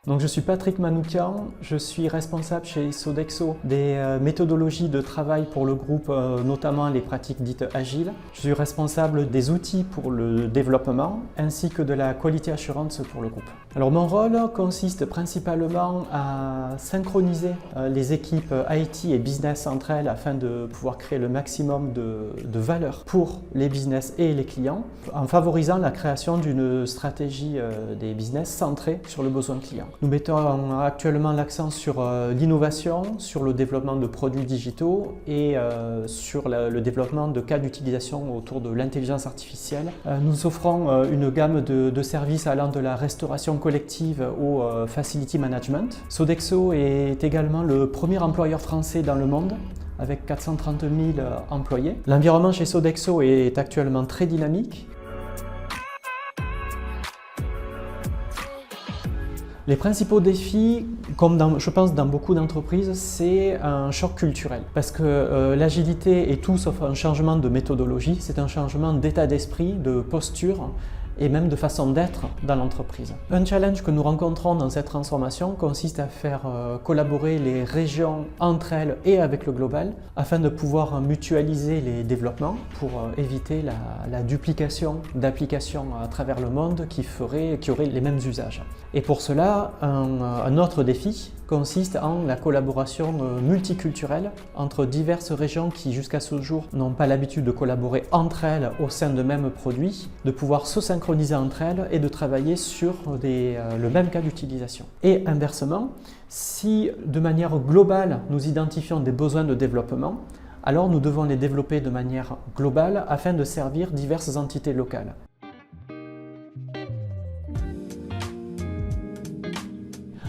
Donc je suis Patrick Manoukian, je suis responsable chez Sodexo des méthodologies de travail pour le groupe, notamment les pratiques dites agiles. Je suis responsable des outils pour le développement ainsi que de la quality assurance pour le groupe. Alors mon rôle consiste principalement à synchroniser les équipes IT et business entre elles afin de pouvoir créer le maximum de valeur pour les business et les clients en favorisant la création d'une stratégie des business centrée sur le besoin client. Nous mettons actuellement l'accent sur l'innovation, sur le développement de produits digitaux et sur le développement de cas d'utilisation autour de l'intelligence artificielle. Nous offrons une gamme de services allant de la restauration collective au facility management. Sodexo est également le premier employeur français dans le monde, avec 430 000 employés. L'environnement chez Sodexo est actuellement très dynamique. Les principaux défis, comme je pense dans beaucoup d'entreprises, c'est un choc culturel. Parce que l'agilité est tout sauf un changement de méthodologie, c'est un changement d'état d'esprit, de posture et même de façon d'être dans l'entreprise. Un challenge que nous rencontrons dans cette transformation consiste à faire collaborer les régions entre elles et avec le global afin de pouvoir mutualiser les développements pour éviter la duplication d'applications à travers le monde qui auraient les mêmes usages. Et pour cela, un autre défi consiste en la collaboration multiculturelle entre diverses régions qui jusqu'à ce jour n'ont pas l'habitude de collaborer entre elles au sein de mêmes produits, de pouvoir se synchroniser entre elles et de travailler sur le même cas d'utilisation. Et inversement, si de manière globale nous identifions des besoins de développement, alors nous devons les développer de manière globale afin de servir diverses entités locales.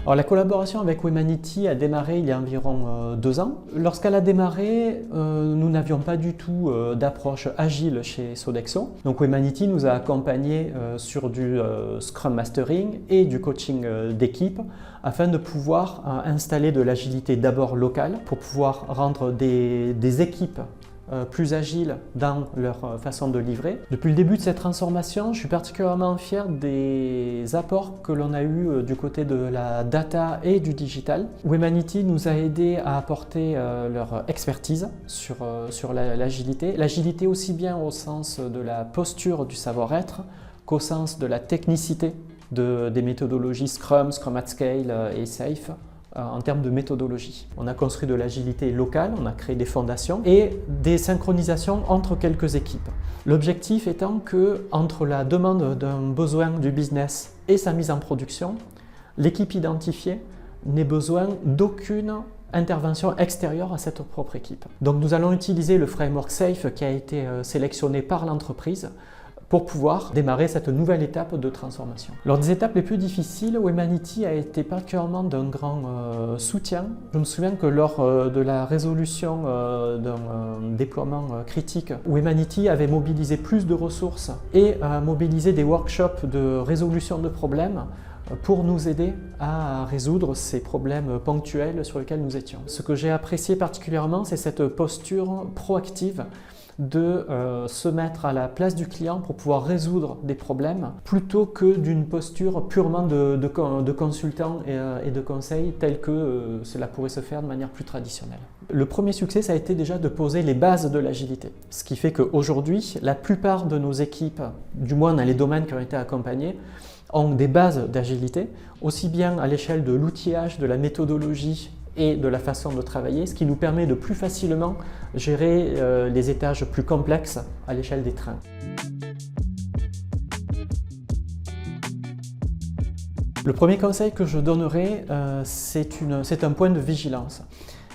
Alors, la collaboration avec Wemanity a démarré il y a environ 2 ans. Lorsqu'elle a démarré, nous n'avions pas du tout d'approche agile chez Sodexo. Donc Wemanity nous a accompagnés sur du Scrum Mastering et du coaching d'équipe afin de pouvoir installer de l'agilité d'abord locale pour pouvoir rendre des équipes plus agiles dans leur façon de livrer. Depuis le début de cette transformation, je suis particulièrement fier des apports que l'on a eu du côté de la data et du digital. Wemanity nous a aidé à apporter leur expertise sur l'agilité. L'agilité aussi bien au sens de la posture du savoir-être qu'au sens de la technicité des méthodologies Scrum, Scrum at Scale et Safe. En termes de méthodologie. On a construit de l'agilité locale, on a créé des fondations et des synchronisations entre quelques équipes. L'objectif étant que, entre la demande d'un besoin du business et sa mise en production, l'équipe identifiée n'ait besoin d'aucune intervention extérieure à cette propre équipe. Donc nous allons utiliser le framework SAFE qui a été sélectionné par l'entreprise pour pouvoir démarrer cette nouvelle étape de transformation. Lors des étapes les plus difficiles, Wemanity a été particulièrement d'un grand soutien. Je me souviens que lors de la résolution d'un déploiement critique, Wemanity avait mobilisé plus de ressources et a mobilisé des workshops de résolution de problèmes pour nous aider à résoudre ces problèmes ponctuels sur lesquels nous étions. Ce que j'ai apprécié particulièrement, c'est cette posture proactive de se mettre à la place du client pour pouvoir résoudre des problèmes plutôt que d'une posture purement de consultant et de conseil telle que cela pourrait se faire de manière plus traditionnelle. Le premier succès, ça a été déjà de poser les bases de l'agilité. Ce qui fait qu'aujourd'hui, la plupart de nos équipes, du moins dans les domaines qui ont été accompagnés, ont des bases d'agilité, aussi bien à l'échelle de l'outillage, de la méthodologie et de la façon de travailler, ce qui nous permet de plus facilement gérer les étages plus complexes à l'échelle des trains. Le premier conseil que je donnerai, c'est un point de vigilance.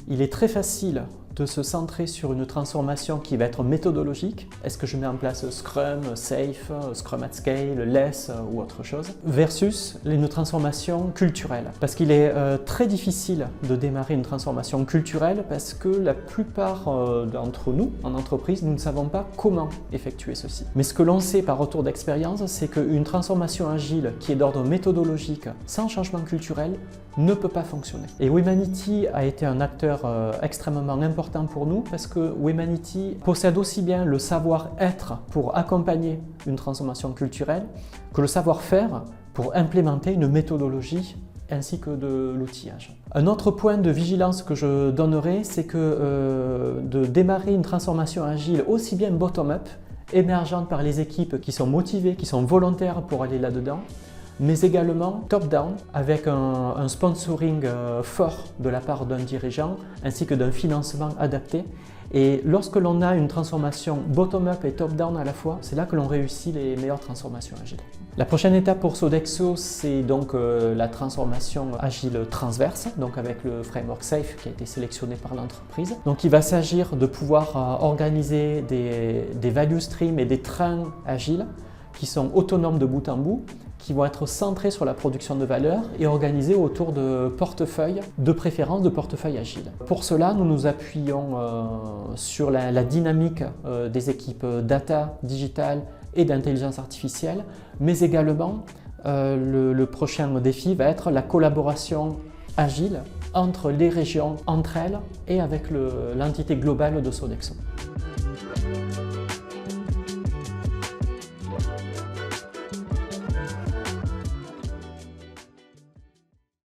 Il est très facile de se centrer sur une transformation qui va être méthodologique. Est-ce que je mets en place Scrum, Safe, Scrum at Scale, Less ou autre chose, versus une transformation culturelle. Parce qu'il est très difficile de démarrer une transformation culturelle parce que la plupart d'entre nous, en entreprise, nous ne savons pas comment effectuer ceci. Mais ce que l'on sait par retour d'expérience, c'est qu'une transformation agile qui est d'ordre méthodologique sans changement culturel ne peut pas fonctionner. Et Wemanity a été un acteur extrêmement important pour nous parce que Wemanity possède aussi bien le savoir-être pour accompagner une transformation culturelle que le savoir-faire pour implémenter une méthodologie ainsi que de l'outillage. Un autre point de vigilance que je donnerai, c'est que de démarrer une transformation agile aussi bien bottom-up, émergente par les équipes qui sont motivées, qui sont volontaires pour aller là-dedans, mais également top-down avec un sponsoring fort de la part d'un dirigeant ainsi que d'un financement adapté. Et lorsque l'on a une transformation bottom-up et top-down à la fois, c'est là que l'on réussit les meilleures transformations agiles. La prochaine étape pour Sodexo, c'est donc la transformation agile transverse, donc avec le framework SAFe qui a été sélectionné par l'entreprise. Donc il va s'agir de pouvoir organiser des value streams et des trains agiles qui sont autonomes de bout en bout, qui vont être centrés sur la production de valeur et organisés autour de portefeuilles, de préférence de portefeuilles agiles. Pour cela, nous nous appuyons sur la dynamique des équipes data, digital et d'intelligence artificielle, mais également le prochain défi va être la collaboration agile entre les régions, entre elles et avec l'entité globale de Sodexo.